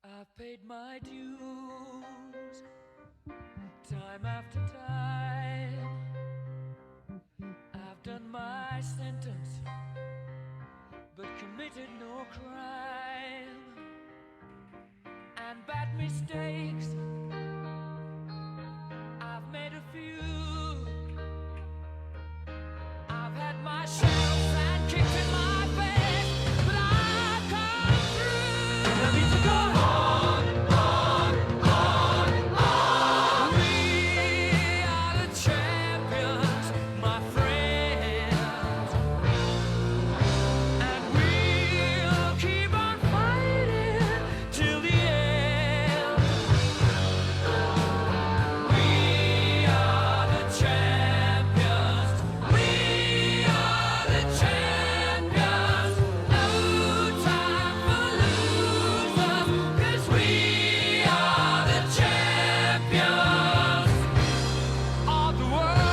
I've paid my dues time after time. I've done my sentence, but committed no crime. And bad mistakes, I've made a few. I've had my shells and kicks in my face, but I've come through. I need to go on, on. We are the champions, my friends, and we'll keep on fighting till the end. We are the champions. We are the champions. No time for losers, 'cause we are the champions of the world.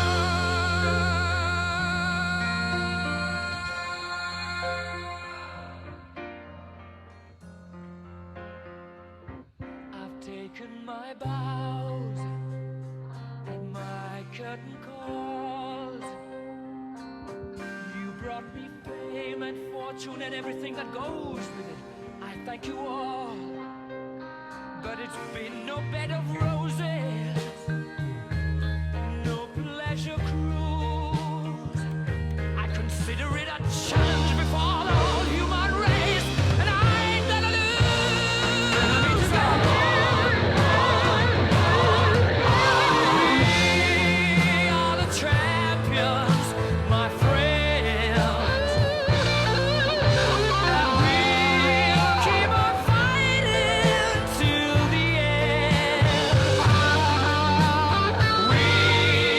I've taken my bows and my curtain calls. You brought me fame and fortune and everything that goes with it. I thank you all, but it's been no bed of roses, no pleasure cruise. I consider it a challenge before the whole human race, and I ain't gonna lose. We are the champions, my friends, and we'll keep on fighting till the end. We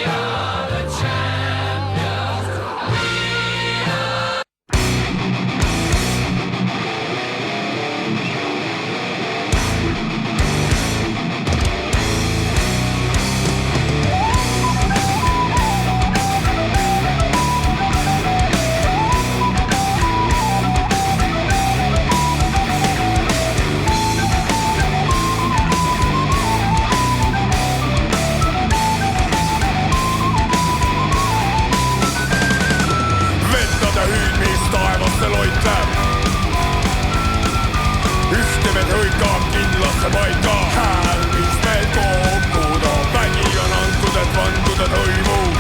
are the champions. We are. Vendade hyn, mis taevasse loitleb. Ühtemed hõikab kindlasse paika. Hääl, mis meil kokku toob. Vägi on antud, et vanduda toimub.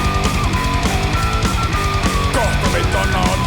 Kohtumit annab